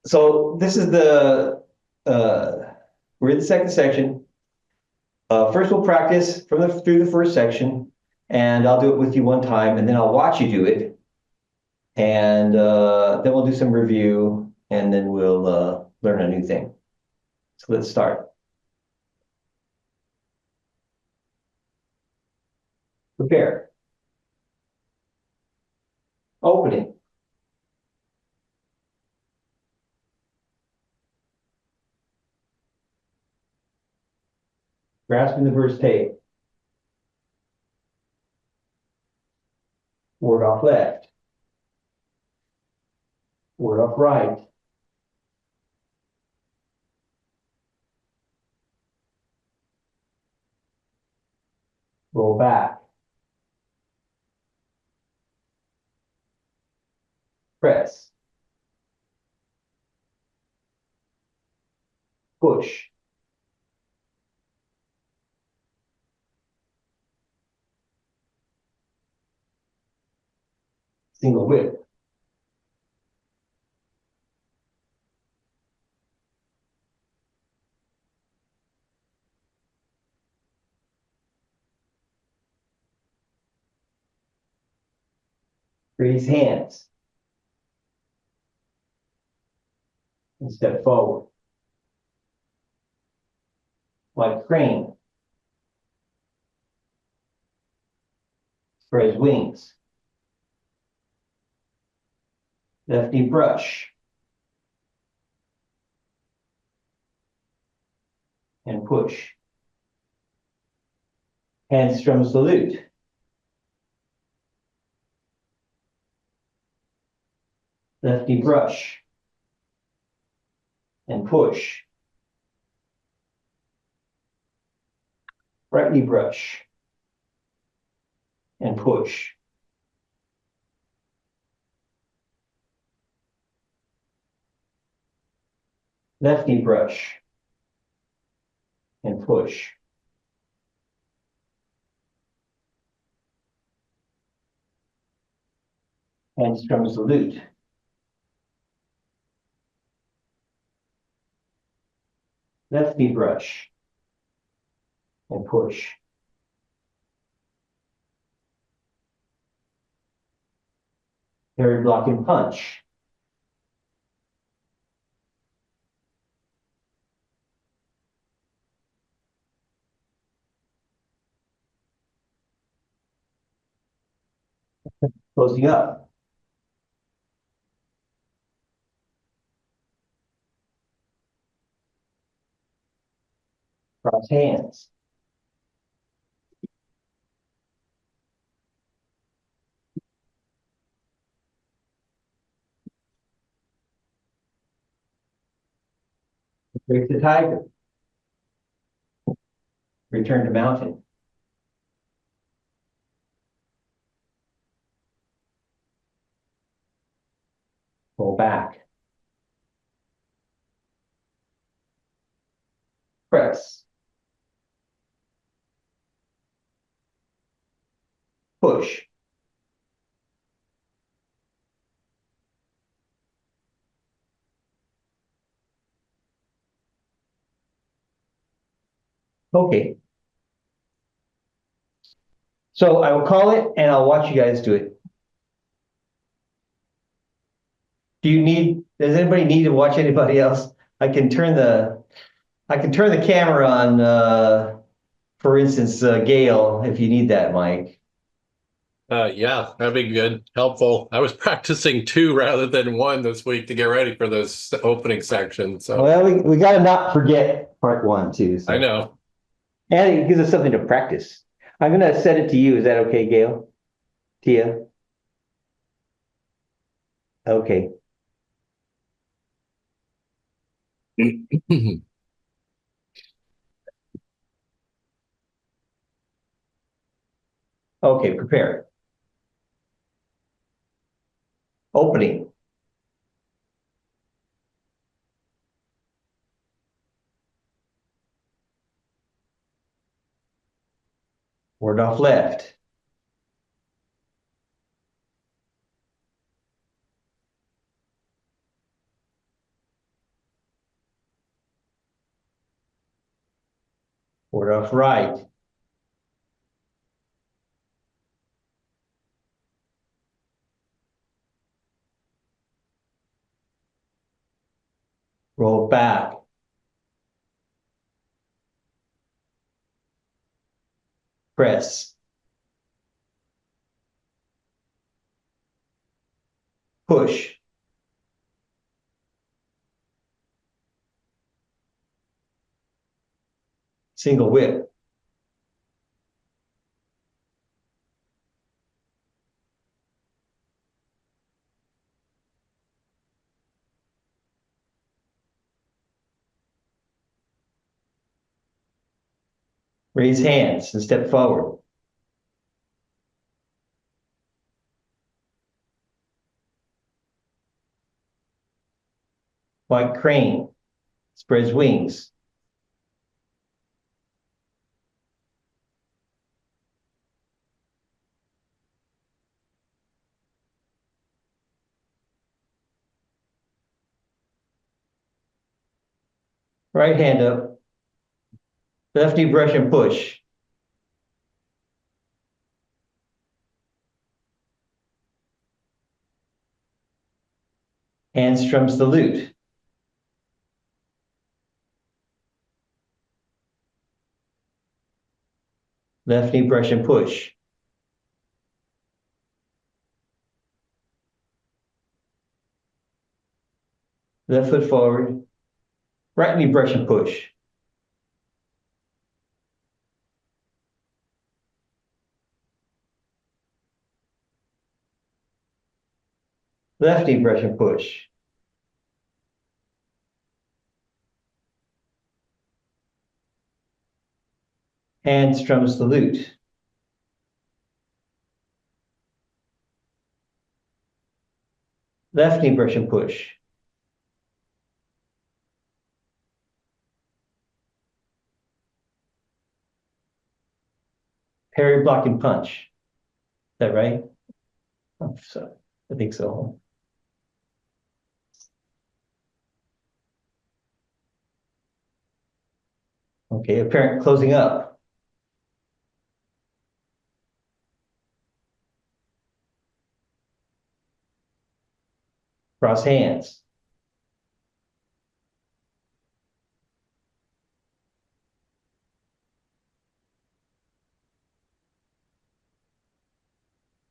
So this is we're in the second section. First we'll practice through the first section, and I'll do it with you one time, and then I'll watch you do it. And then we'll do some review, and then we'll learn a new thing. So let's start. Prepare. Opening. Grasping the verse tape. Word off left. Word off right. Roll back. Press. Push. Single whip. Raise hands. And step forward. Like crane. Spread wings. Lefty brush. And push. Handstrom salute. Lefty brush. And push. Righty brush. And push. Lefty brush. And push. Handstrom salute. Lefty brush. And push. Parry block and punch. Closing up. Cross hands. Break the tiger. Return to mountain. Pull back. Press. Push. Okay. So I will call it and I'll watch you guys do it. Does anybody need to watch anybody else? I can turn the camera on, for instance, Gail, if you need that, Mike. Yeah, that'd be good. Helpful. I was practicing 2 rather than 1 this week to get ready for this opening section. So Well, we got to not forget part 1 too. So. I know. And it gives us something to practice. I'm going to set it to you. Is that okay, Gail? Tia? Okay. Okay, prepare. Opening. Word off left. Ward off right. Roll back. Press. Push. Single whip. Raise hands and step forward. White crane. Spreads wings. Right hand up. Left knee brush and push. Hand strums the lute. Left knee brush and push. Left foot forward. Right knee brush and push. Left knee brush and push. Hand strums the lute. Left knee brush and push. Parry, block, and punch. Is that right? Oh, so, I think so. Okay, apparent closing up. Cross hands.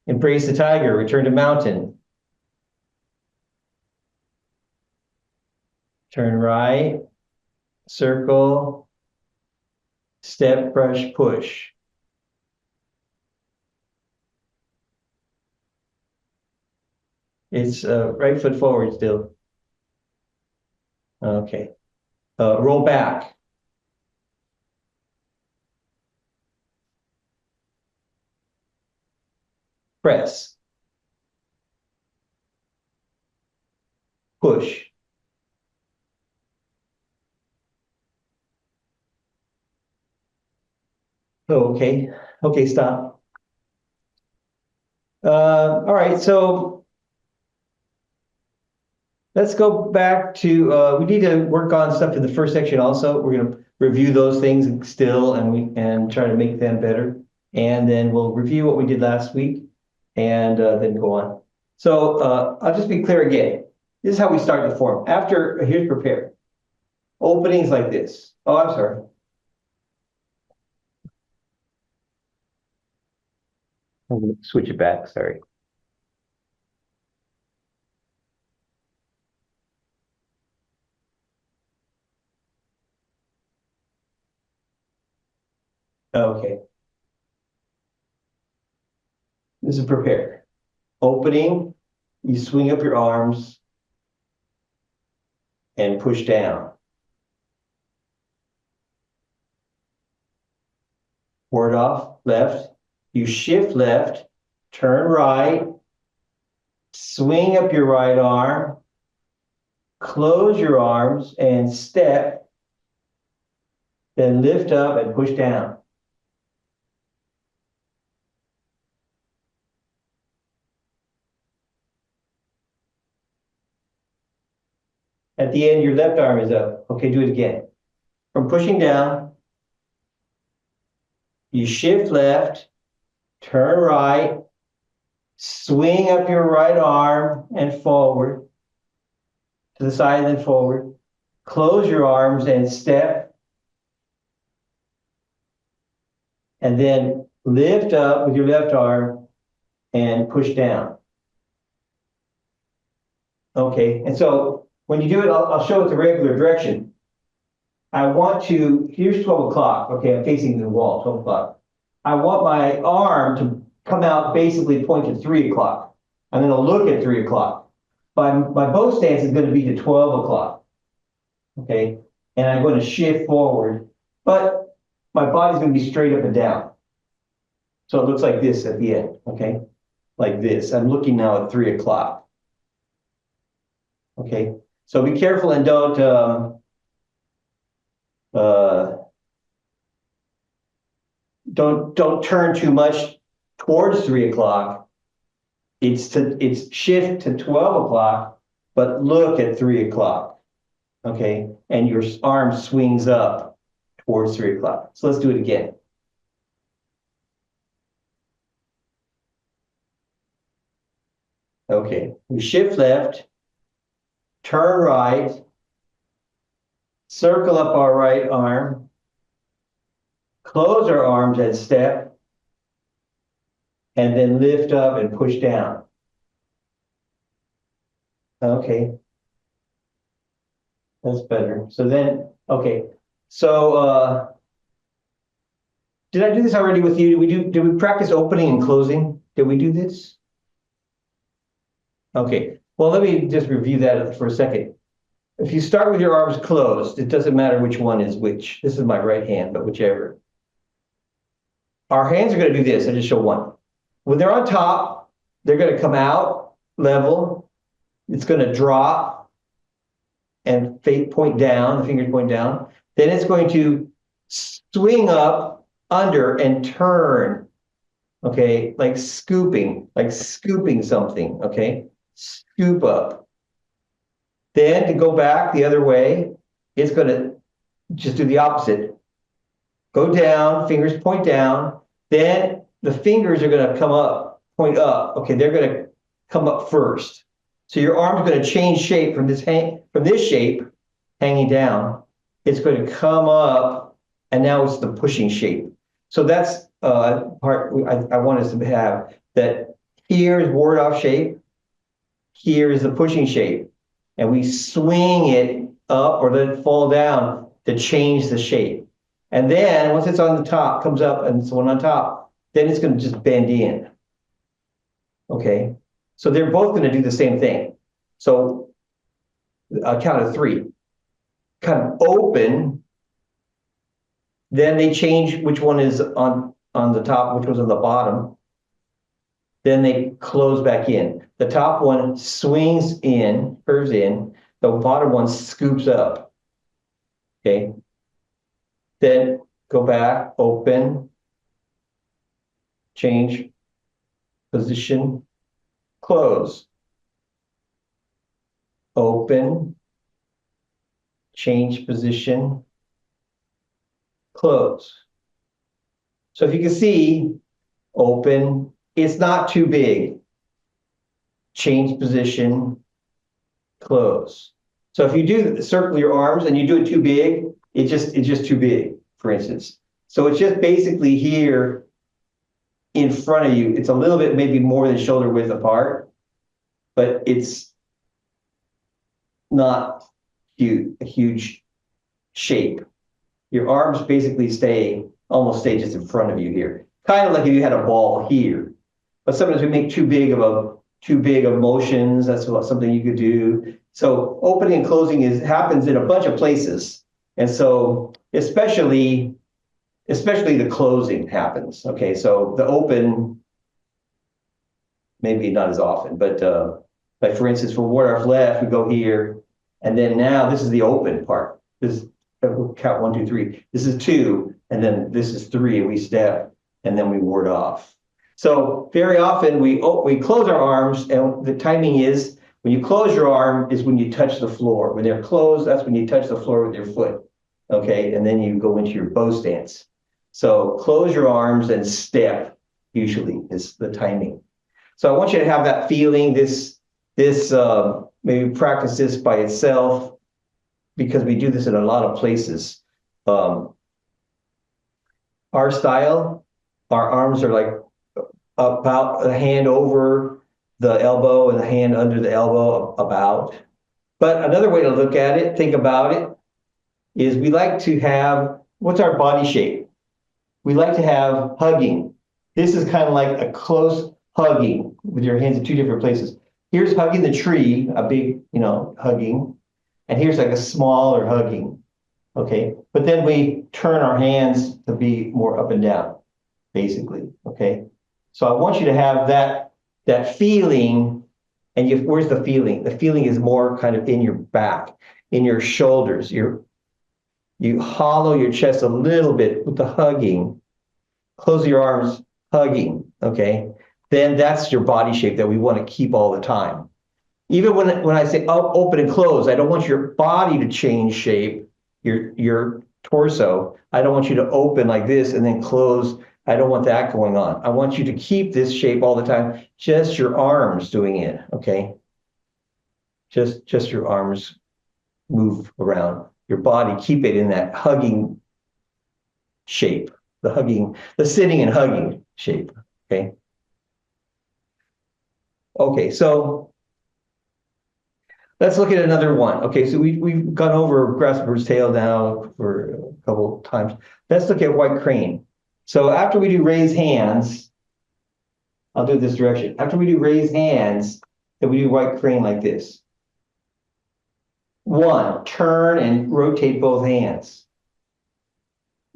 Embrace the tiger, return to mountain. Turn right, circle, step, brush, push. It's right foot forward still. Okay. Roll back. Press. Push. Oh, okay. Okay, stop. All right, so let's go back to, we need to work on stuff in the first section also. We're gonna review those things still and try to make them better. And then we'll review what we did last week and then go on. So I'll just be clear again. This is how we start the form. After, here's prepare. Openings like this. Oh, I'm sorry. I'm gonna switch it back, sorry. Okay. This is prepare. Opening, you swing up your arms and push down. Ward off, left. You shift left, turn right, swing up your right arm, close your arms and step, then lift up and push down. At the end, your left arm is up. Okay, do it again. From pushing down, You shift left, turn right, swing up your right arm and forward to the side and then forward. Close your arms and step. And then lift up with your left arm and push down. Okay, and so when you do it, I'll show it the regular direction. I want to, here's 12 o'clock. Okay, I'm facing the wall, 12 o'clock. I want my arm to come out, basically point to 3 o'clock. I'm going to look at 3 o'clock. My bow stance is going to be to 12 o'clock. Okay, and I'm going to shift forward, but my body's going to be straight up and down. So it looks like this at the end, okay? Like this. I'm looking now at 3 o'clock. Okay, so be careful and don't turn too much towards 3 o'clock. It's shift to 12 o'clock, but look at 3 o'clock. Okay, and your arm swings up towards 3 o'clock. So let's do it again. Okay, we shift left, turn right, circle up our right arm, close our arms and step, and then lift up and push down. Okay, that's better. So then, okay, so did I do this already with you? Did we practice opening and closing? Did we do this? Okay, well, let me just review that for a second. If you start with your arms closed, it doesn't matter which one is which. This is my right hand, but whichever. Our hands are going to do this. I just show one. When they're on top, they're going to come out level. It's going to drop and point down, the fingers point down. Then it's going to swing up under and turn. Okay, like scooping something. Okay. Scoop up. Then to go back the other way, it's going to just do the opposite. Go down, fingers point down. Then the fingers are going to come up, point up. Okay, they're going to come up first. So your arm's going to change shape from this shape, hanging down. It's going to come up, and now it's the pushing shape. So that's part I want us to have, that here is ward off shape. Here is the pushing shape, and we swing it up or let it fall down to change the shape. And then once it's on the top, comes up and it's one on top, then it's going to just bend in. Okay, so they're both going to do the same thing. So I'll count of 3. Kind of open, then they change which one is on the top, which was on the bottom. Then they close back in. The top one swings in, curves in. The bottom one scoops up. Okay. Then go back, open, change position, close. Open, change position, close. So if you can see, open, it's not too big. Change position, close. So if you do circle your arms and you do it too big, it's just too big, for instance. So it's just basically here in front of you. It's a little bit maybe more than shoulder width apart, but it's not a huge shape. Your arms basically almost stay just in front of you here. Kind of like if you had a ball here. But sometimes we make too big of motions. That's something you could do. So opening and closing happens in a bunch of places. And so especially the closing happens. Okay, so the open, maybe not as often, but like for instance, for ward off left, we go here, and then now this is the open part. This we'll count 1, 2, 3. This is 2, and then this is 3, and we step, and then we ward off. So very often we close our arms, and the timing is when you close your arm is when you touch the floor. When they're closed, that's when you touch the floor with your foot. Okay, and then you go into your bow stance. So close your arms and step, usually is the timing. So I want you to have that feeling, maybe practice this by itself, because we do this in a lot of places. Our style, our arms are like about a hand over the elbow and the hand under the elbow about. But another way to look at it, think about it, is we like to have, what's our body shape? We like to have hugging. This is kind of like a close hugging with your hands in two different places. Here's hugging the tree, a big, hugging. And here's like a smaller hugging, okay? But then we turn our hands to be more up and down, basically, okay? So I want you to have that feeling, and where's the feeling? The feeling is more kind of in your back, in your shoulders. You hollow your chest a little bit with the hugging. Close your arms, hugging, okay? Then that's your body shape that we want to keep all the time. Even when I say open and close, I don't want your body to change shape, your torso. I don't want you to open like this and then close. I don't want that going on. I want you to keep this shape all the time. Just your arms doing it, okay? Just your arms move around. Your body, keep it in that hugging shape, the sitting and hugging shape, okay? Okay, so let's look at another one. Okay, so we've gone over grasshopper's tail now for a couple times. Let's look at white crane. So after we do raise hands, I'll do it this direction. After we do raise hands, then we do white crane like this. 1, turn and rotate both hands.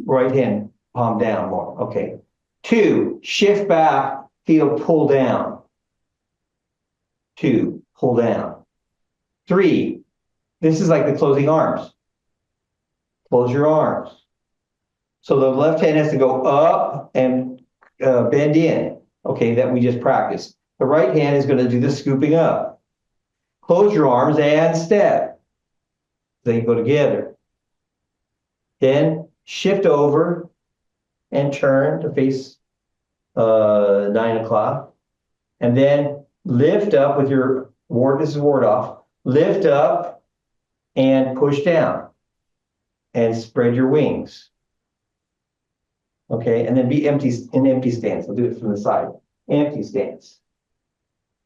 Right hand, palm down more, okay. 2, shift back, feel pull down. 2, pull down. 3, this is like the closing arms. Close your arms. So the left hand has to go up and bend in, okay, that we just practiced. The right hand is going to do the scooping up. Close your arms and step. They go together. Then shift over and turn to face 9 o'clock. And then lift up with your ward, this is ward off. Lift up and push down and spread your wings. Okay, and then be empty in empty stance. I'll do it from the side. Empty stance.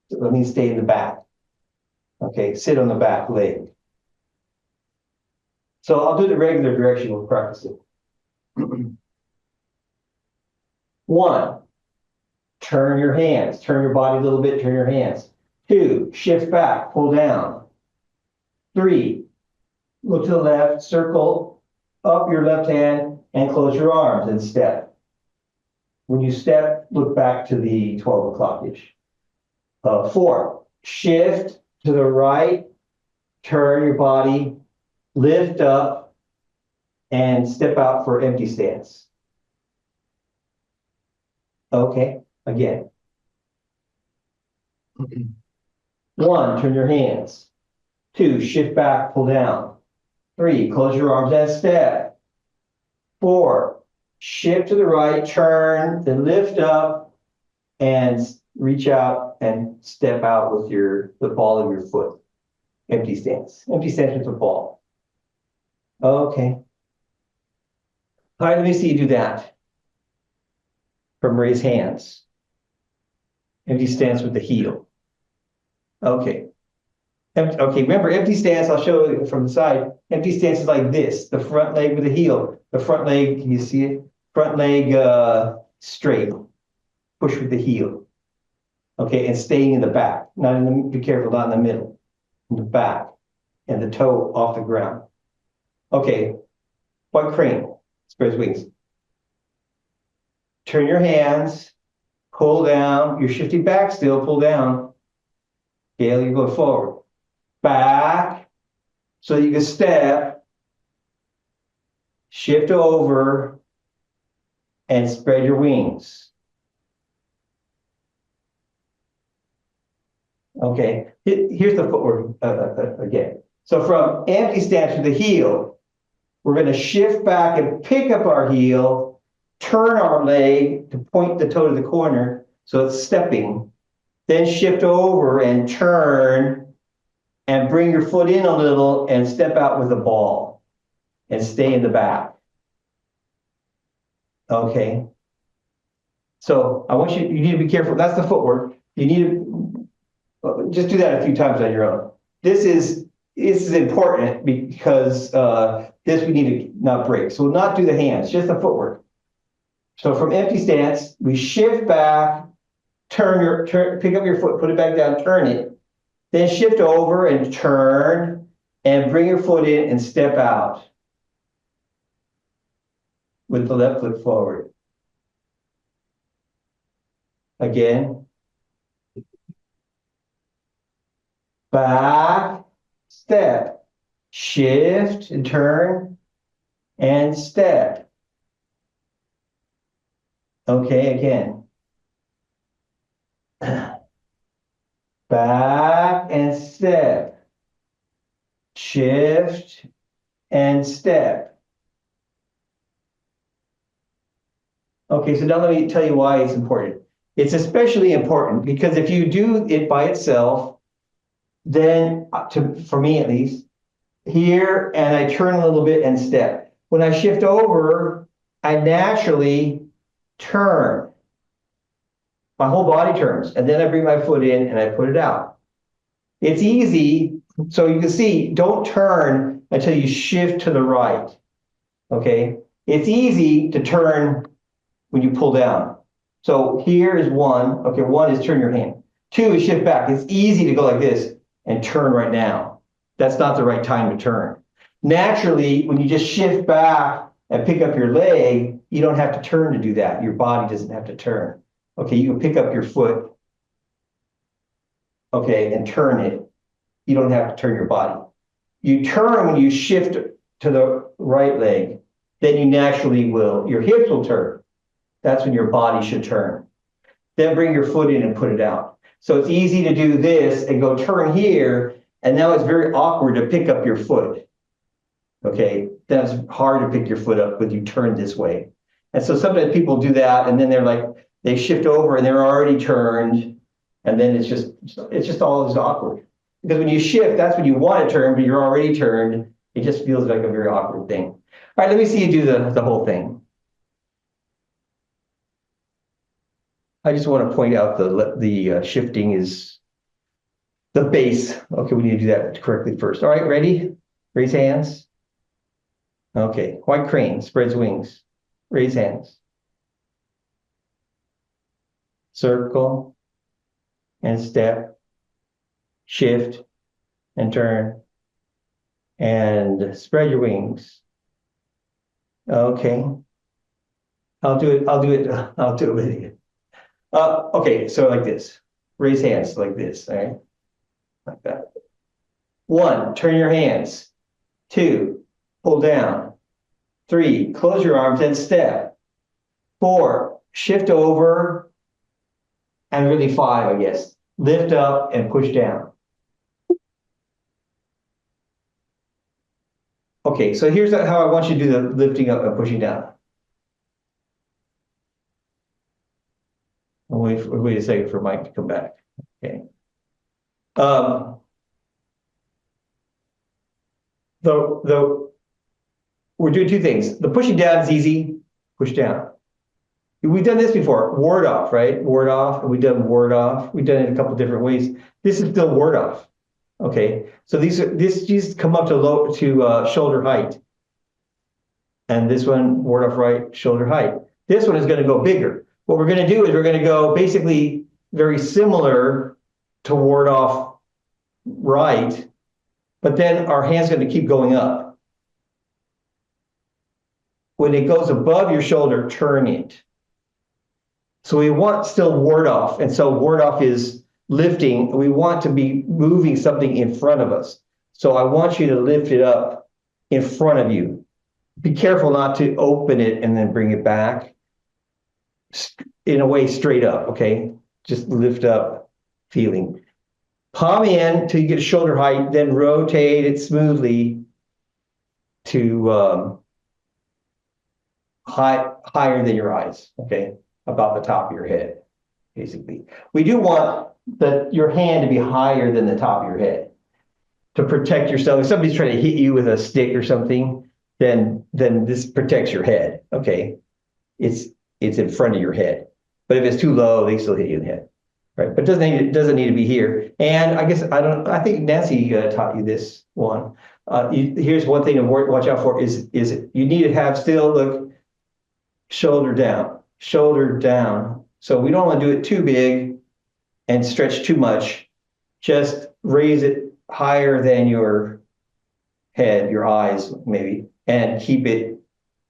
So let me stay in the back. Okay, sit on the back leg. So I'll do the regular direction we'll practice it. 1, turn your hands. Turn your body a little bit, turn your hands. 2, shift back, pull down. 3, look to the left, circle up your left hand and close your arms and step. When you step, look back to the 12 o'clock-ish. 4, shift to the right, turn your body, lift up, and step out for empty stance. Okay, again. 1, turn your hands. 2, shift back, pull down. 3, close your arms and step. 4, shift to the right, turn, then lift up and reach out and step out with the ball of your foot. Empty stance. Empty stance with the ball. Okay. All right, let me see you do that. From raise hands. Empty stance with the heel. Okay. Okay, remember empty stance, I'll show you from the side. Empty stance is like this, the front leg with the heel. The front leg, can you see it? Front leg straight. Push with the heel. Okay, and staying in the back. Not in the, be careful, not in the middle. In the back. And the toe off the ground. Okay, white crane. Spread wings. Turn your hands. Pull down. You're shifting back still, pull down. Okay, you go forward. Back, so you can step, shift over, and spread your wings. Okay, here's the footwork again. So from empty stance to the heel, we're going to shift back and pick up our heel turn our leg to point the toe to the corner, so it's stepping. Then shift over and turn and bring your foot in a little and step out with the ball and stay in the back. Okay. So I want you need to be careful. That's the footwork. You need to just do that a few times on your own. This is important because this we need to not break. So we'll not do the hands, just the footwork. So from empty stance, we shift back, pick up your foot, put it back down, turn it, then shift over and turn and bring your foot in and step out with the left foot forward. Again. Back, step, shift and turn and step. Okay, again. Back and step, shift and step. Okay, so now let me tell you why it's important. It's especially important because if you do it by itself, then for me at least, here and I turn a little bit and step. When I shift over, I naturally turn. My whole body turns, and then I bring my foot in and I put it out. It's easy, so you can see, don't turn until you shift to the right, okay? It's easy to turn when you pull down. So here is one, okay, one is turn your hand. Two is shift back. It's easy to go like this and turn right now. That's not the right time to turn. Naturally, when you just shift back and pick up your leg, you don't have to turn to do that. Your body doesn't have to turn. Okay, you can pick up your foot, okay, and turn it. You don't have to turn your body. You turn when you shift to the right leg, then you naturally will, your hips will turn. That's when your body should turn. Then bring your foot in and put it out. So it's easy to do this and go turn here, and now it's very awkward to pick up your foot. Okay, that's hard to pick your foot up when you turn this way. And so sometimes people do that, and then they're like, they shift over and they're already turned, and then it's just all this awkward. Because when you shift, that's when you want to turn, but you're already turned. It just feels like a very awkward thing. All right, let me see you do the whole thing. I just want to point out the shifting is the base. Okay, we need to do that correctly first. All right, ready? Raise hands. Okay, white crane spreads wings. Raise hands. Circle and step, shift and turn, and spread your wings. Okay. I'll do it with you. Okay, so like this. Raise hands like this, all right? Like that. 1, turn your hands. 2, pull down. 3, close your arms and step. 4, shift over. And really 5, I guess. Lift up and push down. Okay, so here's how I want you to do the lifting up and pushing down. I'll wait a second for Mike to come back. Okay. We're doing two things. The pushing down is easy, push down. We've done this before, ward off, right? Ward off, and we've done ward off. We've done it a couple different ways. This is still ward off. Okay, so these come up to shoulder height. And this one, ward off right, shoulder height. This one is going to go bigger. What we're going to do is we're going to go basically very similar to ward off right, but then our hand's going to keep going up. When it goes above your shoulder, turn it. So we want still ward off. And so ward off is lifting. We want to be moving something in front of us. So I want you to lift it up in front of you. Be careful not to open it and then bring it back. In a way, straight up, okay? Just lift up, feeling. Palm in till you get shoulder height, then rotate it smoothly to higher than your eyes, okay? About the top of your head, basically. We do want your hand to be higher than the top of your head to protect yourself. If somebody's trying to hit you with a stick or something, then this protects your head, okay? It's in front of your head. But if it's too low, they still hit you in the head, right? But it doesn't need to be here. And I guess I think Nancy taught you this one. Here's one thing to watch out for is you need to have still look shoulder down. So we don't want to do it too big and stretch too much. Just raise it higher than your head, your eyes maybe, and keep it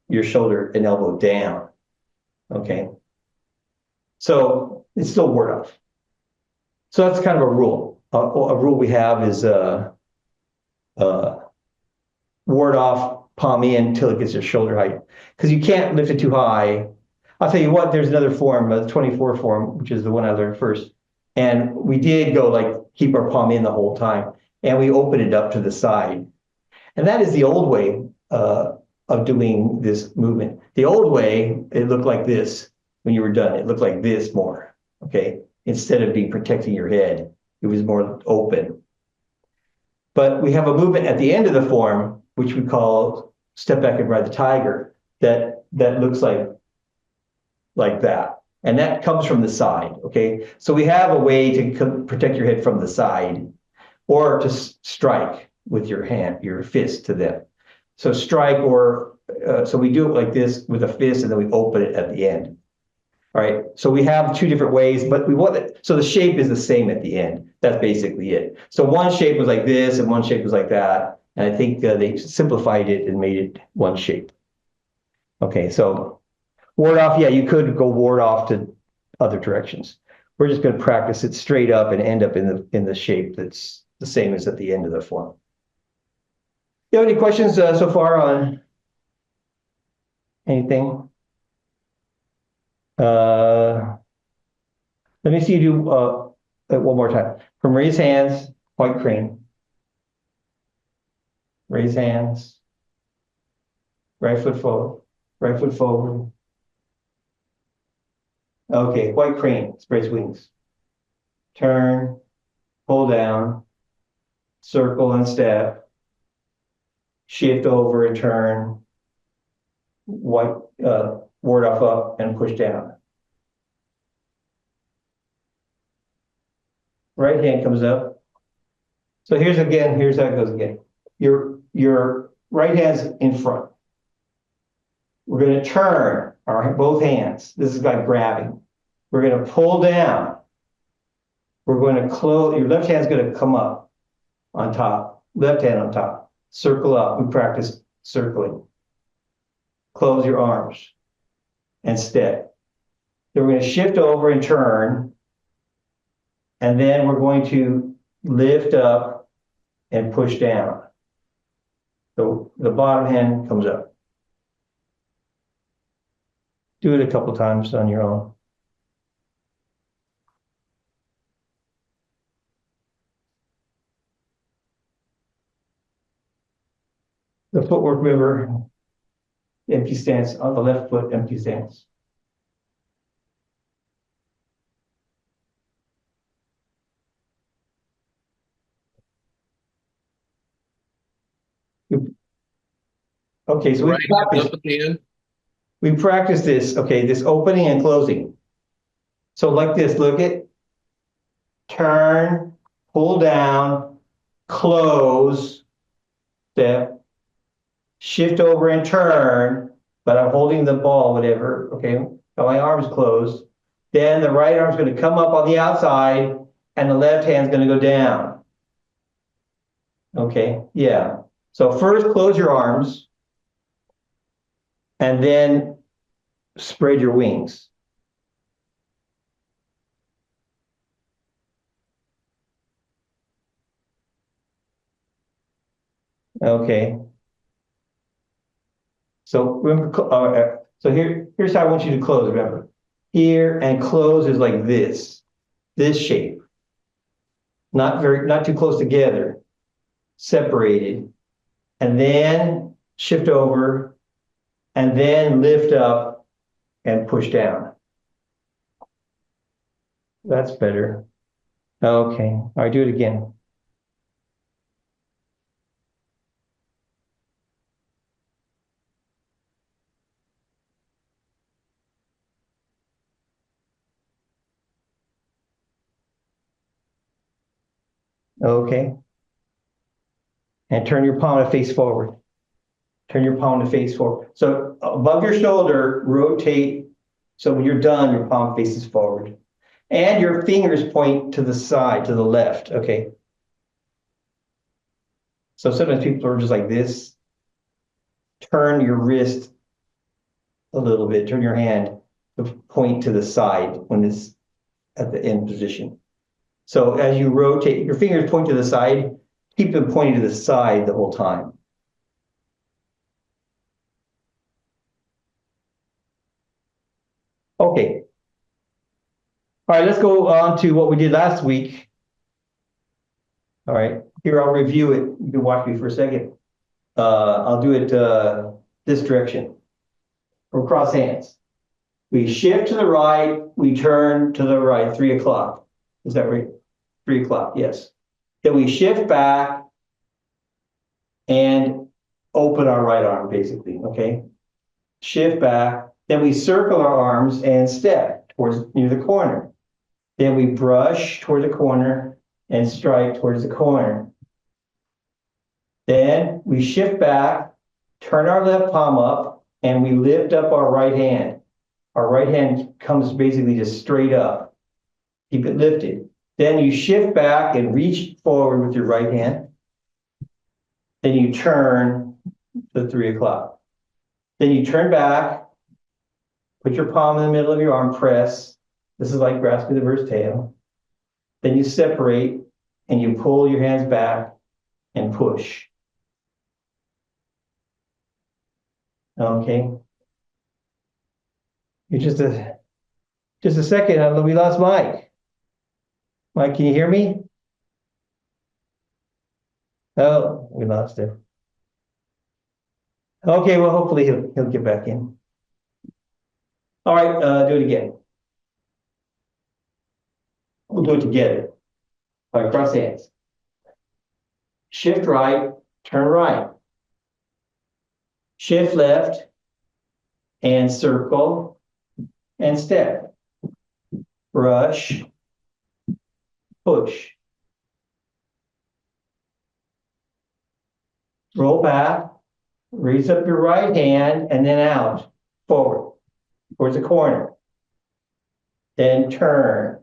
your shoulder and elbow down. Okay. So it's still ward off. So that's kind of a rule. A rule we have is ward off, palm in until it gets your shoulder height. Because you can't lift it too high. I'll tell you what, there's another form, the 24 form, which is the one I learned first. And we did go like keep our palm in the whole time. And we open it up to the side. And that is the old way of doing this movement. The old way, it looked like this when you were done. It looked like this more, okay? Instead of being protecting your head, it was more open. But we have a movement at the end of the form, which we call step back and ride the tiger, that looks like that. And that comes from the side, okay? So we have a way to protect your head from the side or to strike with your hand, your fist to them. So strike so we do it like this with a fist and then we open it at the end. All right, so we have two different ways, but we want it, so the shape is the same at the end. That's basically it. So one shape was like this and one shape was like that. And I think they simplified it and made it one shape. Okay, so ward off, yeah, you could go ward off to other directions. We're just going to practice it straight up and end up in the shape that's the same as at the end of the form. You have any questions so far on anything? Let me see you do one more time. From raise hands, white crane. Raise hands. Right foot forward. Right foot forward. Okay, white crane, spreads wings. Turn, pull down, circle and step. Shift over and turn. White, ward off up and push down. Right hand comes up. So here's how it goes again. Your right hand's in front. We're going to turn both hands. This is like grabbing. We're going to pull down. We're going to close. Your left hand's going to come up on top. Left hand on top. Circle up. We practice circling. Close your arms and step. Then we're going to shift over and turn. And then we're going to lift up and push down. So the bottom hand comes up. Do it a couple times on your own. The footwork, remember, empty stance on the left foot, empty stance. Okay, so Right hand up at the end. we practice this, okay, this opening and closing. So like this, look at, turn, pull down, close, step, shift over and turn, but I'm holding the ball, whatever, okay, got my arms closed. Then the right arm's going to come up on the outside and the left hand's going to go down. Okay, yeah. So first close your arms and then spread your wings. Okay. So remember, so here's how I want you to close, remember. Here and close is like this shape. Not too close together, separated. And then shift over and then lift up and push down. That's better. Okay, all right, do it again. Okay. And turn your palm to face forward. Turn your palm to face forward. So above your shoulder, rotate. So when you're done, your palm faces forward. And your fingers point to the side, to the left, okay? So sometimes people are just like this. Turn your wrist a little bit, turn your hand to point to the side when it's at the end position. So as you rotate, your fingers point to the side, keep them pointing to the side the whole time. Okay. All right, let's go on to what we did last week. All right, here I'll review it. You can watch me for a second. I'll do it this direction. Or cross hands. We shift to the right, we turn to the right, 3 o'clock. Is that right? 3 o'clock, yes. Then we shift back and open our right arm, basically, okay? Shift back, then we circle our arms and step towards near the corner. Then we brush toward the corner and strike towards the corner. Then we shift back, turn our left palm up, and we lift up our right hand. Our right hand comes basically just straight up. Keep it lifted. Then you shift back and reach forward with your right hand. Then you turn to 3 o'clock. Then you turn back, put your palm in the middle of your arm, press. This is like grasping the bird's tail. Then you separate and you pull your hands back and push. Okay. You just a second. We lost Mike. Mike, can you hear me? Oh, we lost him. Okay, well, hopefully he'll get back in. All right, do it again. We'll do it together. All right, cross hands. Shift right, turn right. Shift left and circle and step. Brush, push. Roll back, raise up your right hand and then out, forward, towards the corner. Then turn.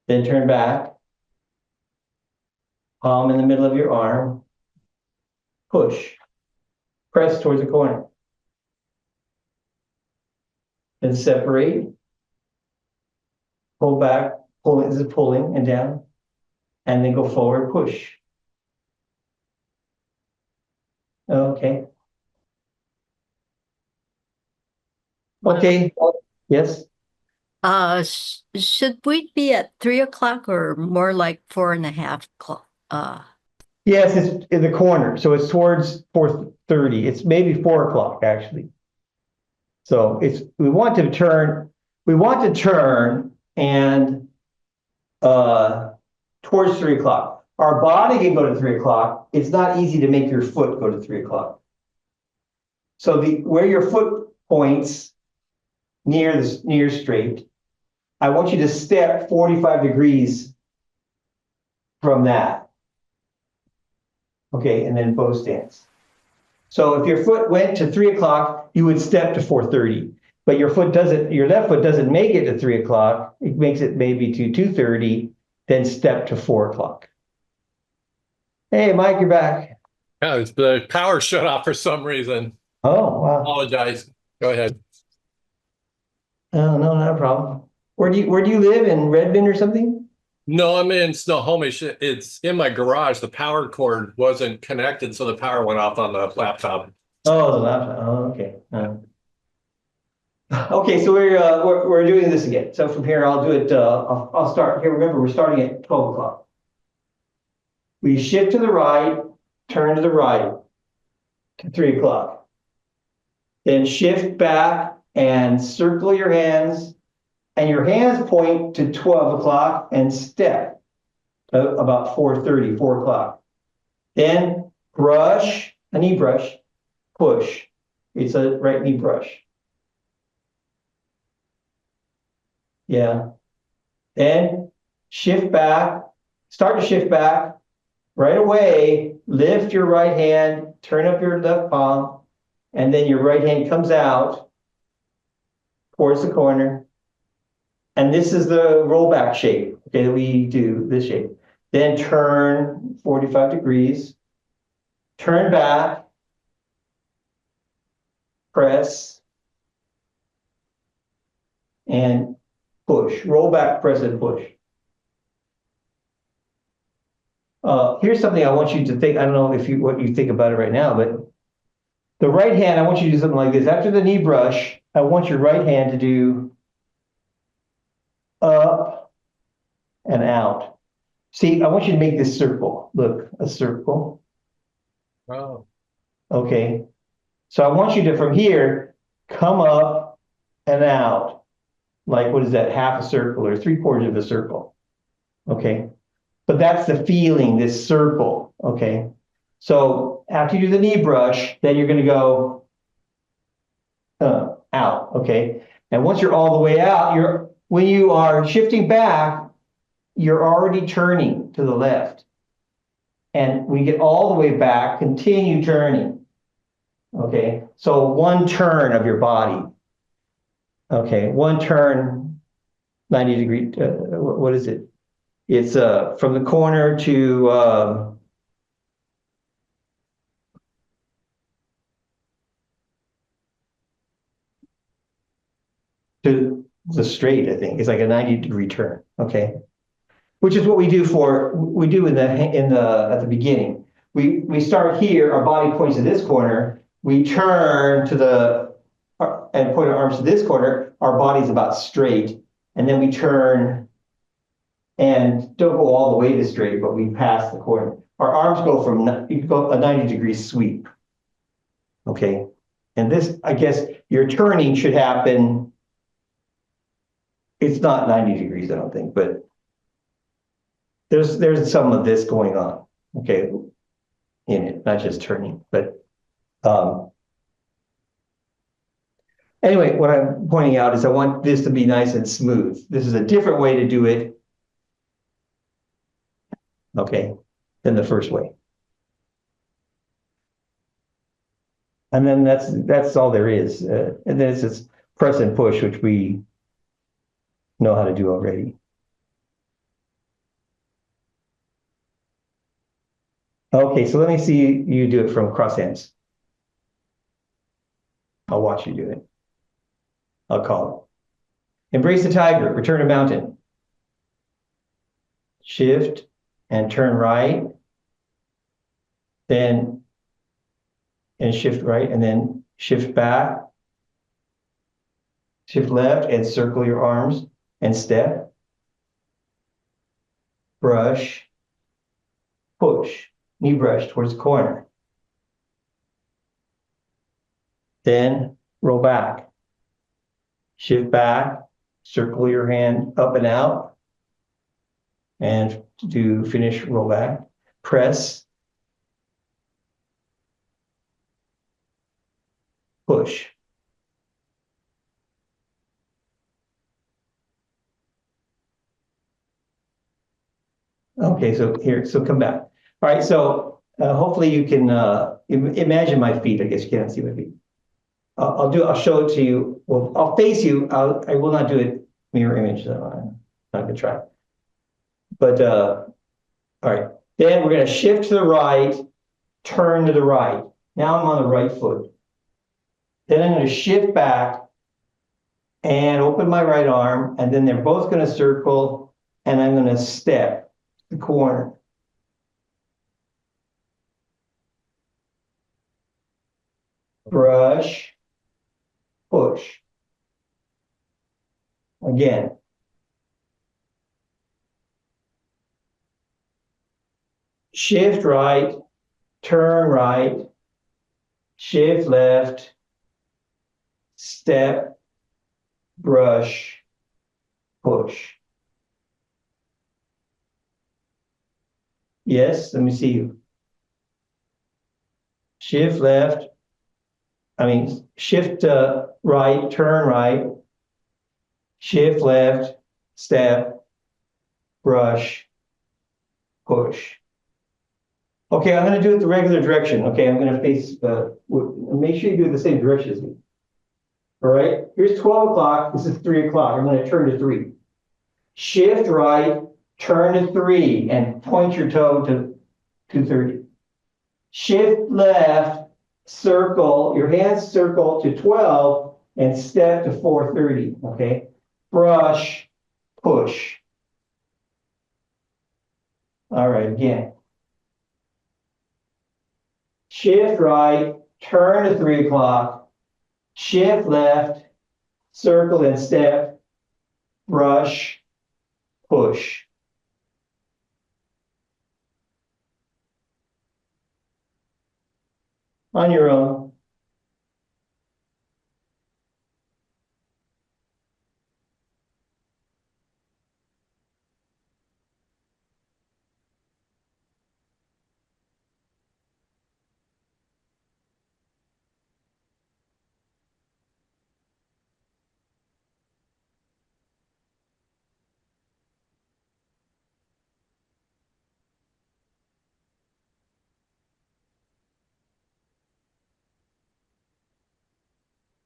Then turn back. Palm in the middle of your arm. Push. Press towards the corner. Then separate. Pull back. Pull. This is pulling and down. And then go forward, push. Okay. Okay. Yes. Should we be at 3 o'clock or more like 4:30 o'clock? Yes, it's in the corner, so it's towards 4:30. It's maybe 4 o'clock actually. So we want to turn and towards 3 o'clock. Our body can go to 3 o'clock. It's not easy to make your foot go to 3 o'clock. So where your foot points near straight, I want you to step 45 degrees from that. Okay, and then bow stance. So if your foot went to 3 o'clock, you would step to 4:30. But your left foot doesn't make it to 3 o'clock. It makes it maybe to 2:30, then step to 4 o'clock. Hey, Mike, you're back. Yeah, the power shut off for some reason. Oh, wow. Apologize. Go ahead. Oh, no, not a problem. Where do you live, in Redmond or something? No, I'm in Snohomish. It's in my garage. The power cord wasn't connected, so the power went off on the laptop. Oh, the laptop. Oh, okay. Okay, so we're doing this again. So from here, I'll do it. I'll start here. Remember, we're starting at 12 o'clock. We shift to the right, turn to the right to 3 o'clock. Then shift back and circle your hands, and your hands point to 12 o'clock and step about 4:30, 4 o'clock. Then brush, a knee brush, push. It's a right knee brush. Yeah. Then shift back, start to shift back. Right away, lift your right hand, turn up your left palm, and then your right hand comes out towards the corner. And this is the rollback shape, okay, that we do, this shape. Then turn 45 degrees, turn back, press, and push. Roll back, press, and push. Here's something I want you to think. I don't know if you what you think about it right now, but the right hand, I want you to do something like this. After the knee brush, I want your right hand to do up and out. See, I want you to make this circle. Look, a circle. Oh, Okay. So I want you to, from here, come up and out. Like, what is that? Half a circle or 3/4 of a circle. Okay. But that's the feeling, this circle. Okay. So after you do the knee brush, then you're going to go out. Okay. And once you're all the way out, when you are shifting back, you're already turning to the left. And when you get all the way back, continue turning. Okay. So one turn of your body. Okay. One turn, 90 degree. What is it? It's from the corner to the straight, I think. It's like a 90-degree turn. Okay. Which is what we do at the beginning. We start here, our body points to this corner, we turn and point our arms to this corner, our body's about straight, and then we turn and don't go all the way to straight, but we pass the corner. Our arms go you go a 90-degree sweep. Okay. And this, I guess, your turning should happen. It's not 90 degrees, I don't think, but there's some of this going on, okay, in it, not just turning, but anyway, what I'm pointing out is I want this to be nice and smooth. This is a different way to do it, okay, than the first way. And then that's all there is. And then it's just press and push, which we know how to do already. Okay, so let me see you do it from cross hands. I'll watch you do it. I'll call it. Embrace the tiger, return to mountain. Shift and turn right. Then, and shift right, and then shift back. Shift left and circle your arms and step. Brush, push, knee brush towards the corner. Then roll back. Shift back, circle your hand up and out. And do finish roll back. Press. Push. Okay, so come back. All right, so hopefully you can imagine my feet. I guess you can't see my feet. I'll show it to you. Well, I'll face you. I will not do it mirror image. So I'm not gonna try. But all right, then we're gonna shift to the right, turn to the right. Now I'm on the right foot. Then I'm gonna shift back and open my right arm, and then they're both gonna circle, and I'm gonna step the corner. Brush, push. Again. Shift right, turn right, shift left, step, brush, push. Yes, let me see you. Shift left. Shift right, turn right. Shift left, step, brush, push. Okay, I'm gonna do it the regular direction. Okay, I'm gonna face, make sure you do it the same direction as me. All right, here's 12 o'clock, this is 3 o'clock. I'm gonna turn to 3. Shift right, turn to 3, and point your toe to 2:30. Shift left, circle, your hands circle to 12, and step to 4:30, okay? Brush, push. All right, again. Shift right, turn to 3 o'clock, shift left, circle and step, brush, push. On your own.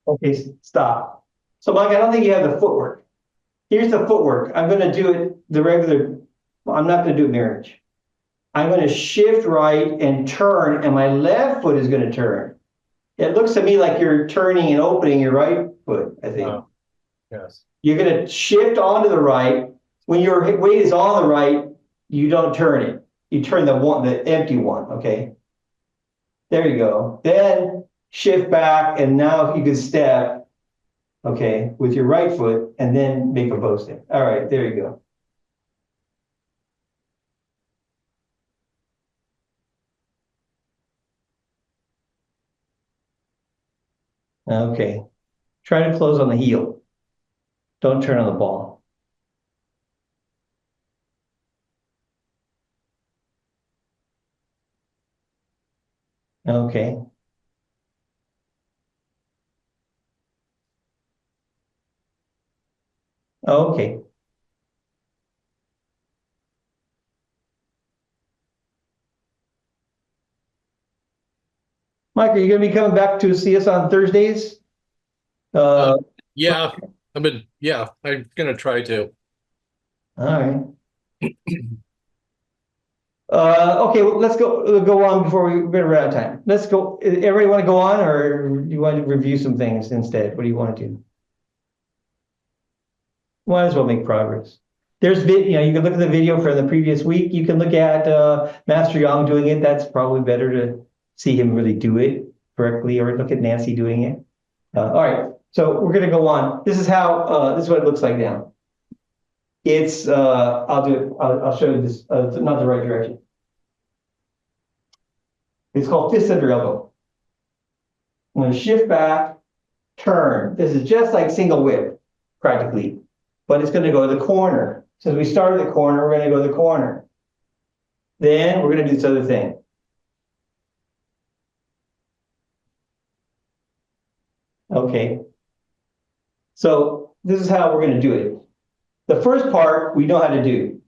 Okay, stop. So Mike, I don't think you have the footwork. Here's the footwork. I'm gonna do it the regular, well, I'm not gonna do it marriage. I'm gonna shift right and turn, and my left foot is gonna turn. It looks to me like you're turning and opening your right foot, I think. Oh, yes. You're gonna shift onto the right. When your weight is on the right, you don't turn it. You turn the empty one, okay? There you go. Then shift back, and now if you can step, okay, with your right foot, and then make a bow step. All right, there you go. Okay. Try to close on the heel. Don't turn on the ball. Okay. Okay. Mike, are you gonna be coming back to see us on Thursdays? Yeah, I'm gonna try to. All right. Okay, well, let's go on before we're out of time. Let's go. Everybody want to go on, or do you want to review some things instead? What do you want to do? Might as well make progress. There's you can look at the video from the previous week. You can look at Master Yang doing it. That's probably better to see him really do it correctly, or look at Nancy doing it. All right, so we're gonna go on. This is how this is what it looks like now. It's I'll do it. I'll show you this. Not the right direction. It's called fist under elbow. I'm going to shift back, turn. This is just like single whip, practically, but it's going to go to the corner. Since we started the corner, we're going to go to the corner. Then we're going to do this other thing. Okay. So this is how we're going to do it. The first part we know how to do.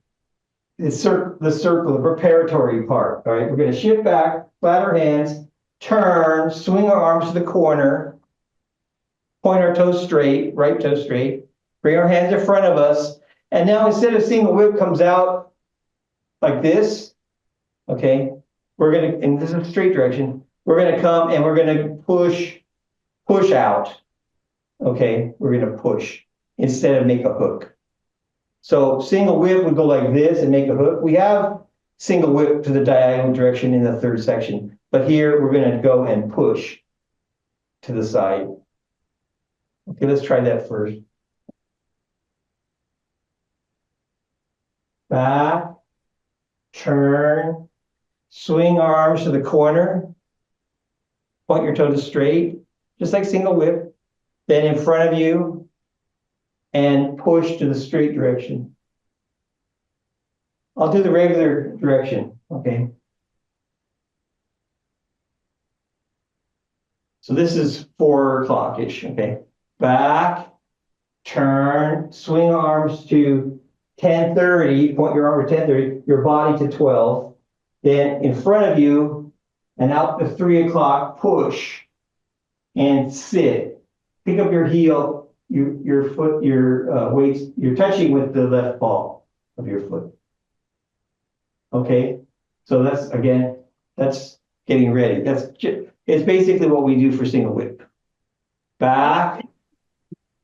It's the circle, the preparatory part. All right, we're going to shift back, flat our hands, turn, swing our arms to the corner, point our toes straight, right toe straight, bring our hands in front of us, and now instead of seeing the whip comes out like this, okay, we're going to, and this is straight direction, we're going to come and we're going to push out, okay, we're going to push instead of make a hook. So single whip would go like this and make a hook. We have single whip to the diagonal direction in the third section, but here we're going to go and push to the side. Okay, let's try that first. Back, turn, swing arms to the corner, point your toe to straight, just like single whip. then in front of you, and push to the straight direction. I'll do the regular direction, okay? So this is 4 o'clock-ish, okay? Back, turn, swing arms to 10:30, point your arm to 10:30, your body to 12. Then in front of you and out to 3 o'clock, push and sit. Pick up your heel, your foot, your weights, you're touching with the left ball of your foot. Okay, so that's, again, that's getting ready. It's basically what we do for single whip. Back,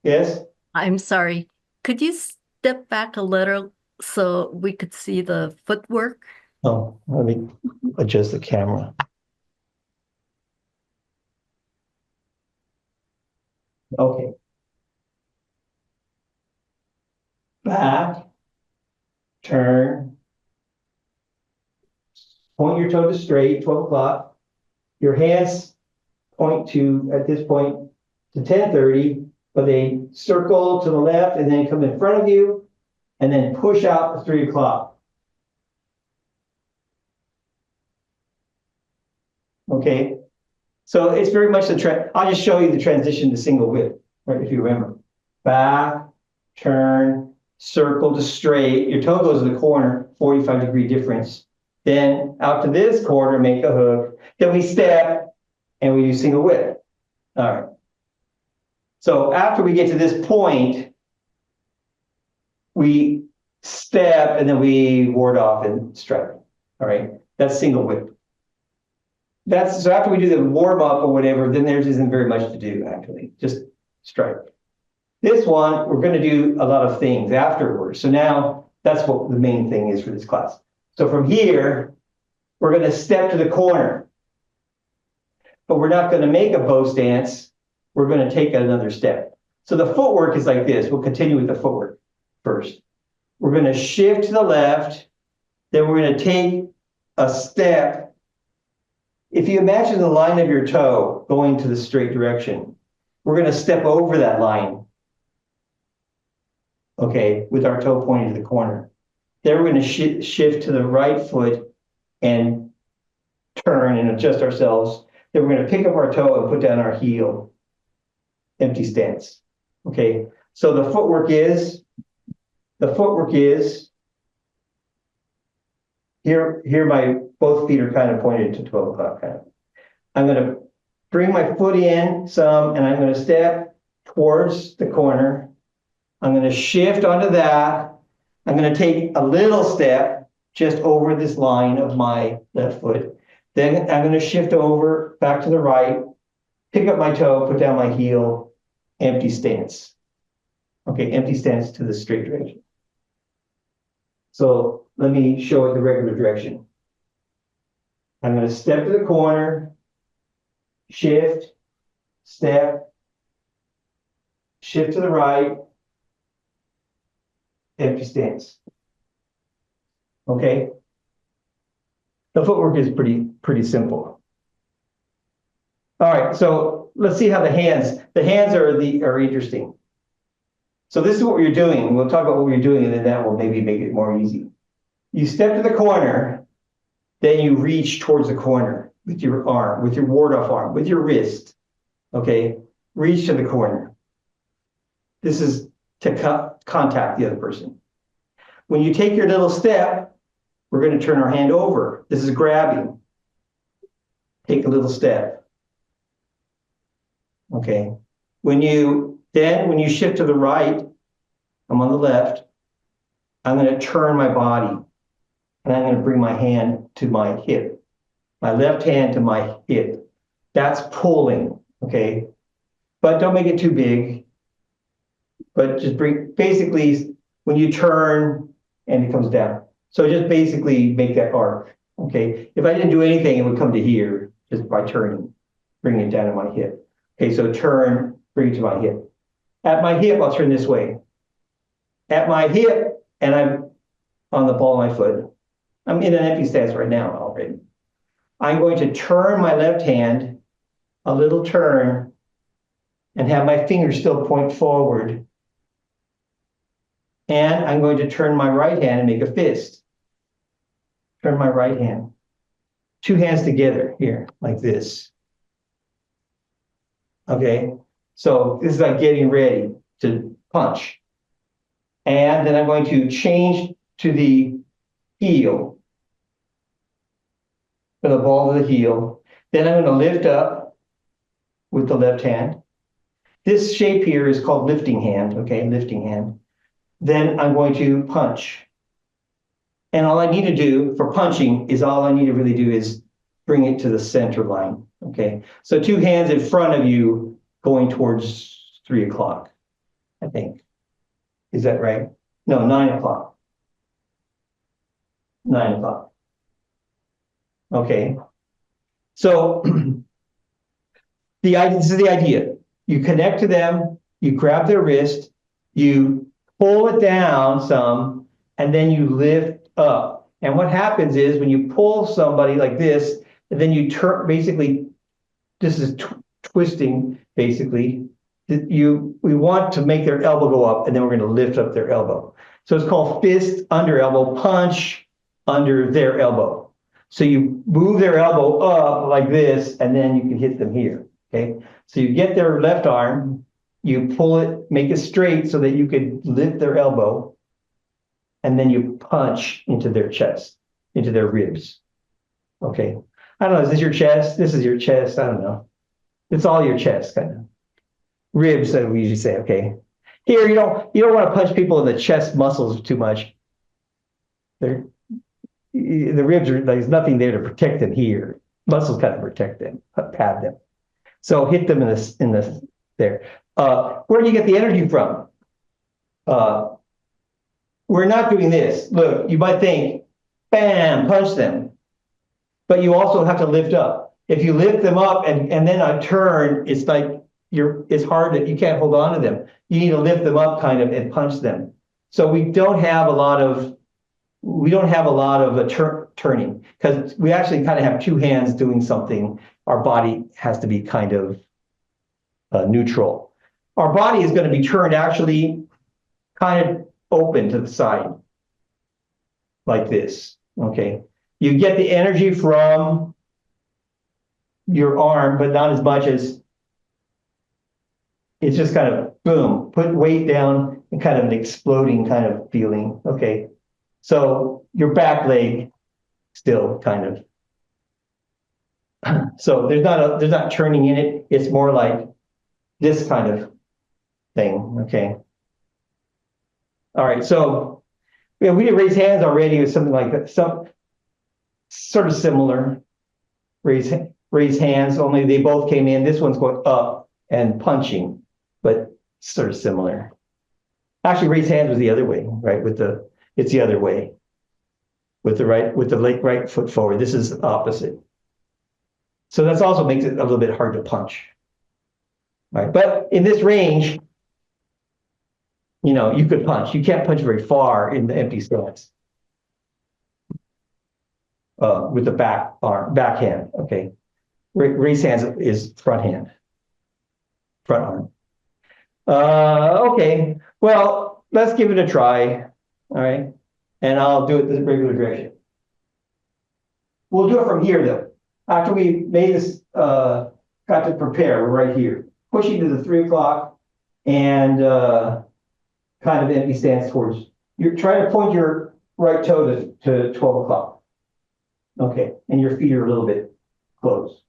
yes? I'm sorry. Could you step back a little so we could see the footwork? Oh, let me adjust the camera. Okay. Back, turn, point your toe to straight, 12 o'clock. Your hands point to, at this point, to 10:30, but they circle to the left and then come in front of you and then push out to 3 o'clock. Okay, so it's very much I'll just show you the transition to single whip, right? If you remember, back, turn, circle to straight. Your toe goes to the corner, 45-degree difference. Then out to this corner, make a hook. Then we step and we do single whip. All right. So after we get to this point, we step and then we ward off and strike. All right. That's single whip. So after we do the warm up or whatever, then there isn't very much to do actually, just strike. This one, we're going to do a lot of things afterwards. So now that's what the main thing is for this class. So from here, we're going to step to the corner, but we're not going to make a bow stance. We're going to take another step. So the footwork is like this. We'll continue with the footwork first. We're going to shift to the left, then we're going to take a step. If you imagine the line of your toe going to the straight direction, we're going to step over that line, okay, with our toe pointing to the corner. Then we're going to shift to the right foot and turn and adjust ourselves. Then we're going to pick up our toe and put down our heel, empty stance, okay? So the footwork is, here my both feet are kind of pointed to 12 o'clock kind of. I'm going to bring my foot in some and I'm going to step towards the corner. I'm going to shift onto that. I'm going to take a little step just over this line of my left foot. Then I'm going to shift over back to the right, pick up my toe, put down my heel, empty stance. Okay, empty stance to the straight direction. So let me show it the regular direction. I'm going to step to the corner, shift, step, shift to the right, empty stance. Okay? The footwork is pretty simple. All right, so let's see how the hands are interesting. So this is what you're doing. We'll talk about what you're doing, and then that will maybe make it more easy. You step to the corner, then you reach towards the corner with your arm, with your ward-off arm, with your wrist. Okay, reach to the corner. This is to contact the other person. When you take your little step, we're going to turn our hand over. This is grabbing. Take a little step. Okay. When you shift to the right, I'm on the left, I'm going to turn my body and I'm going to bring my hand to my hip. My left hand to my hip. That's pulling, okay? But don't make it too big. But just basically, when you turn and it comes down. So just basically make that arc, okay? If I didn't do anything, it would come to here just by turning, bringing it down to my hip. Okay, so turn, bring it to my hip. At my hip, I'll turn this way. At my hip, and I'm on the ball of my foot. I'm in an empty stance right now already. I'm going to turn my left hand, a little turn, and have my fingers still point forward. And I'm going to turn my right hand and make a fist. Turn my right hand. Two hands together here, like this. Okay, so this is like getting ready to punch. And then I'm going to change to the heel, for the ball of the heel. Then I'm going to lift up with the left hand. This shape here is called lifting hand, okay, lifting hand. Then I'm going to punch. And all I need to do for punching is all I need to really do is bring it to the center line, okay? So two hands in front of you going towards 3 o'clock, I think. Is that right? No, 9 o'clock. 9 o'clock. Okay. So this is the idea. You connect to them, you grab their wrist, you pull it down some, and then you lift up. And what happens is when you pull somebody like this, and then you turn, basically, this is twisting, basically. We want to make their elbow go up, and then we're going to lift up their elbow. So it's called fist under elbow, punch under their elbow. So you move their elbow up like this, and then you can hit them here, okay? So you get their left arm, you pull it, make it straight so that you could lift their elbow, and then you punch into their chest, into their ribs, okay? I don't know, is this your chest? This is your chest, I don't know. It's all your chest, kind of. Ribs, that we usually say, okay. Here, you don't want to punch people in the chest muscles too much. The ribs are, there's nothing there to protect them here. Muscles kind of protect them, pad them. So hit them in this there. Where do you get the energy from? We're not doing this. Look, you might think, bam, punch them. But you also have to lift up. If you lift them up and then I turn, it's like it's hard that you can't hold on to them. You need to lift them up kind of and punch them. So we don't have a lot of turning, because we actually kind of have two hands doing something. Our body has to be kind of neutral. Our body is going to be turned actually kind of open to the side, like this, okay? You get the energy from your arm, but not as much as, it's just kind of boom, put weight down and kind of an exploding kind of feeling, okay? So your back leg still kind of, so there's not turning in it. It's more like this kind of thing, okay? All right, so yeah, we did raise hands already with something like that, some sort of similar. Raise hands, only they both came in. This one's going up and punching, but sort of similar. Actually, raise hands was the other way, right? It's the other way. With the right foot forward. This is opposite. So that also makes it a little bit hard to punch. Right? But in this range, you could punch. You can't punch very far in the empty stance. With the backhand, okay. Raise hands is front hand, front arm. Okay, well, let's give it a try, all right? And I'll do it the regular direction. We'll do it from here, though. After we made this, got to prepare, we're right here. Pushing to the 3 o'clock and kind of empty stance towards, you're trying to point your right toe to 12 o'clock. Okay, and your feet are a little bit closed.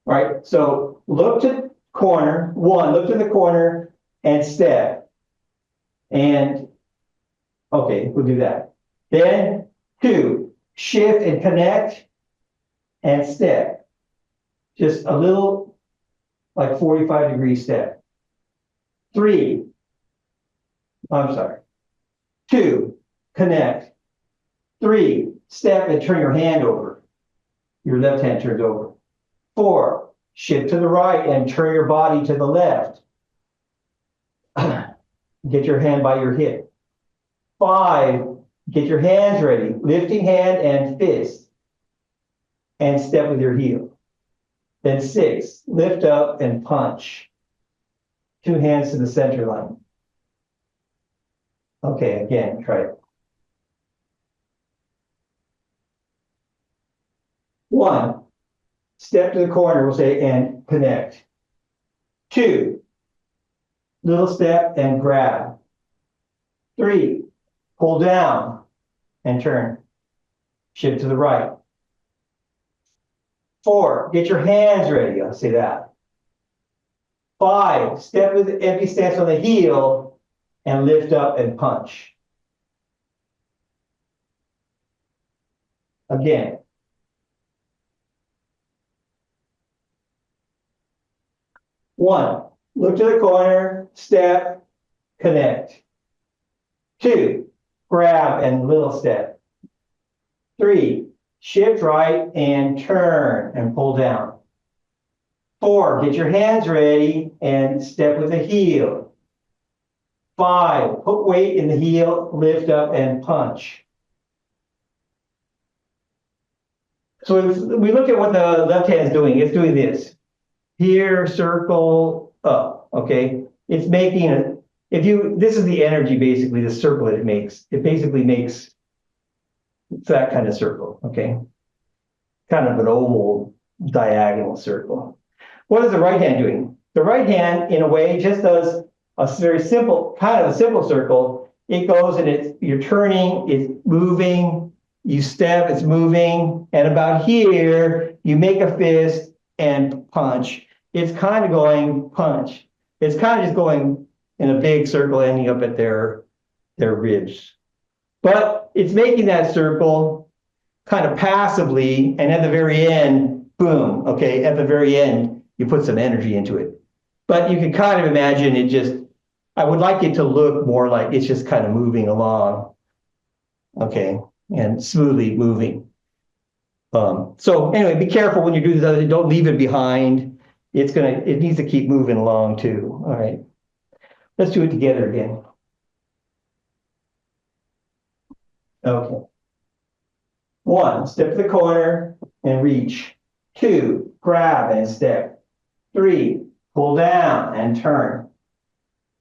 All right, so look to corner, look to the corner and step. And, okay, we'll do that. Then 2, shift and connect and step. Just a little, like 45-degree step. 3, I'm sorry. 2, connect. 3, step and turn your hand over. Your left hand turns over. 4, shift to the right and turn your body to the left. Get your hand by your hip. 5, get your hands ready. Lifting hand and fist. And step with your heel. Then 6, lift up and punch. 2 hands to the center line. Okay, again, try it. 1, step to the corner, we'll say, and connect. 2, little step and grab. 3, pull down and turn. Shift to the right. 4, get your hands ready. I'll say that. 5, step with empty stance on the heel and lift up and punch. Again. 1, look to the corner, step, connect. 2, grab and little step. 3, shift right and turn and pull down. 4, get your hands ready and step with the heel. 5, put weight in the heel, lift up and punch. So if we look at what the left hand is doing, it's doing this. Here, circle, up, okay? It's making a, this is the energy basically, the circle that it makes. It basically makes that kind of circle, okay? Kind of an oval diagonal circle. What is the right hand doing? The right hand, in a way, just does a very simple, kind of a simple circle. It goes and you're turning, it's moving, you step, it's moving, and about here, you make a fist and punch. It's kind of going punch. It's kind of just going in a big circle ending up at their ribs. But it's making that circle kind of passively, and at the very end, boom, okay, at the very end, you put some energy into it. But you can kind of imagine it just, I would like it to look more like it's just kind of moving along, okay, and smoothly moving. So anyway, be careful when you do this other thing, don't leave it behind. It needs to keep moving along too, all right. Let's do it together again. Okay. 1, step to the corner and reach. 2, grab and step. 3, pull down and turn.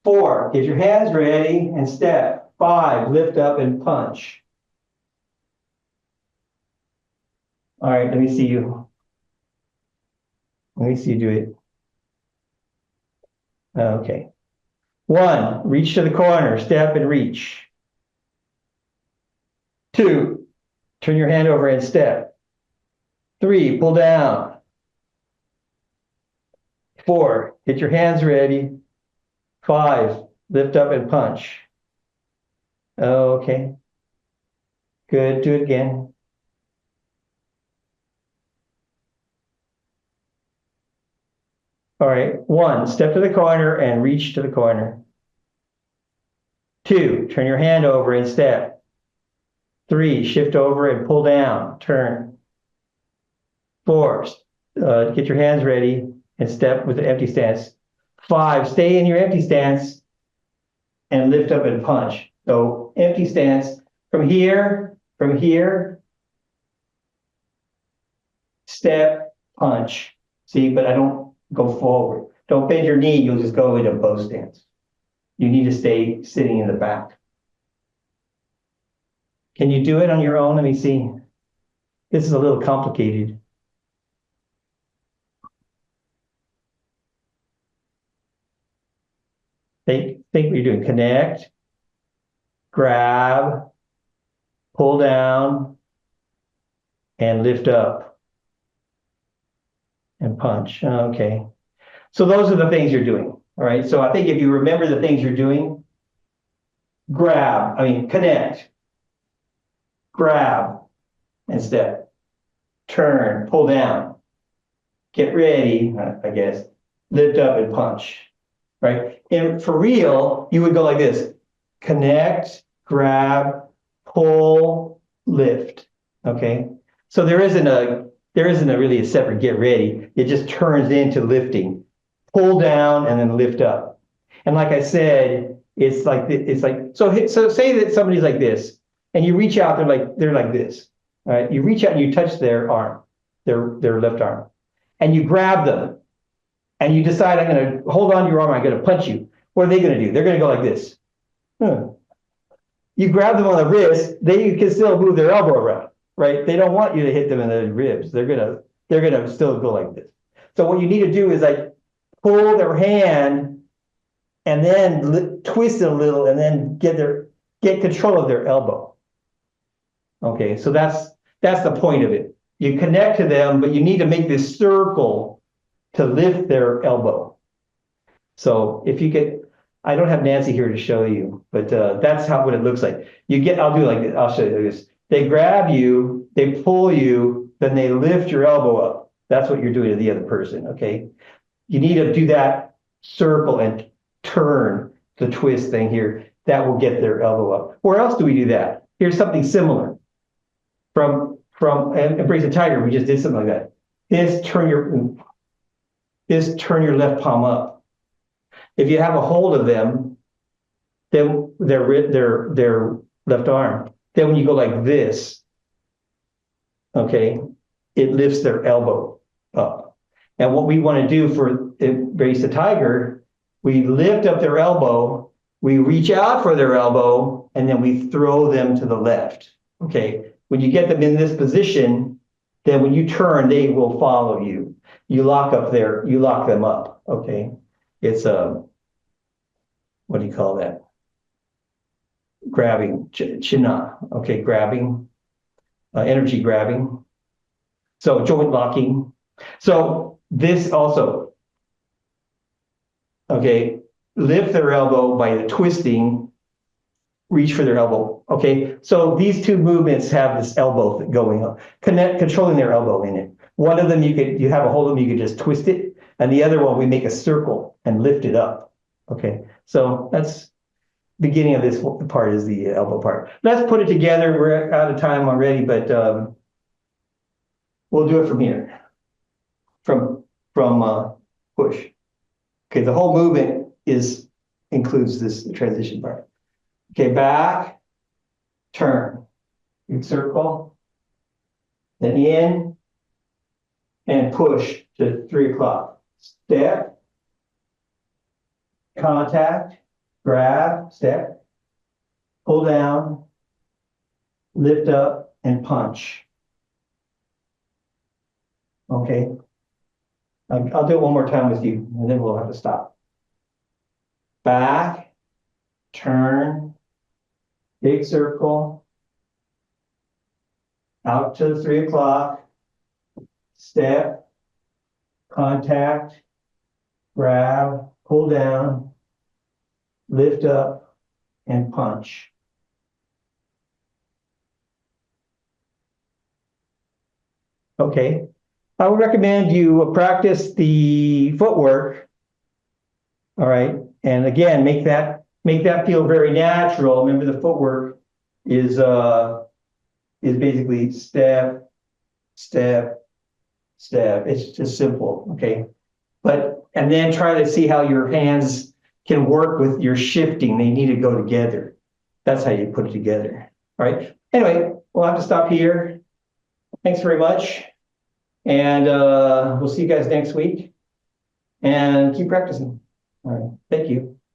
4, get your hands ready and step. 5, lift up and punch. All right, let me see you. Let me see you do it. Okay. 1, reach to the corner, step and reach. 2, turn your hand over and step. 3, pull down. 4, get your hands ready. 5, lift up and punch. Okay. Good, do it again. All right, 1, step to the corner and reach to the corner. 2, turn your hand over and step. 3, shift over and pull down, turn. 4, get your hands ready and step with the empty stance. 5, stay in your empty stance and lift up and punch. So empty stance from here, step, punch. See, but I don't go forward. Don't bend your knee, you'll just go into bow stance. You need to stay sitting in the back. Can you do it on your own? Let me see. This is a little complicated. Think what you're doing. Connect, grab, pull down, and lift up. And punch. Okay. So those are the things you're doing. All right. So I think if you remember the things you're doing, connect, grab, and step, turn, pull down, get ready, I guess, lift up and punch, right? And for real, you would go like this: connect, grab, pull, lift. Okay. So there isn't really a separate get ready. It just turns into lifting, pull down and then lift up. And like I said, it's like so say that somebody's like this and you reach out, they're like this, right? You reach out and you touch their arm, their left arm, and you grab them and you decide I'm going to hold on to your arm, I'm going to punch you. What are they going to do? They're going to go like this. You grab them on the wrist, they can still move their elbow around, right? They don't want you to hit them in the ribs. They're gonna still go like this. So what you need to do is like pull their hand and then twist it a little and then get control of their elbow. Okay, so that's the point of it. You connect to them, but you need to make this circle to lift their elbow. So if you get, I don't have Nancy here to show you, but that's what it looks like. I'll do like this. I'll show you this. They grab you, they pull you, then they lift your elbow up. That's what you're doing to the other person, okay? You need to do that circle and turn the twist thing here. That will get their elbow up. Where else do we do that? Here's something similar. From Embrace the Tiger, we just did something like that. This turn your left palm up. If you have a hold of them, then their left arm, then when you go like this, okay, it lifts their elbow up. And what we want to do for Embrace the Tiger, we lift up their elbow, we reach out for their elbow, and then we throw them to the left. Okay, when you get them in this position, then when you turn, they will follow you. You lock them up. Okay, it's what do you call that? Grabbing, china. Okay, grabbing, energy grabbing. So joint locking. So this also, okay, lift their elbow by the twisting, reach for their elbow. Okay, so these two movements have this elbow going on, controlling their elbow in it. One of them you have a hold of them, you can just twist it, and the other one we make a circle and lift it up. Okay, so that's beginning of this part is the elbow part. Let's put it together. We're out of time already, but we'll do it from here, from push. Okay, the whole movement includes this transition part. Okay, back, turn, circle, then in, and push to 3 o'clock. Step, contact, grab, step, pull down, lift up, and punch. Okay, I'll do it one more time with you, and then we'll have to stop. Back, turn, big circle, out to the 3 o'clock, step, contact, grab, pull down, lift up, and punch. Okay, I would recommend you practice the footwork. All right, and again, make that feel very natural. Remember, the footwork is basically step, step, step. It's just simple, okay? And then try to see how your hands can work with your shifting. They need to go together. That's how you put it together. All right. Anyway, we'll have to stop here. Thanks very much. And we'll see you guys next week. And keep practicing. All right. Thank you.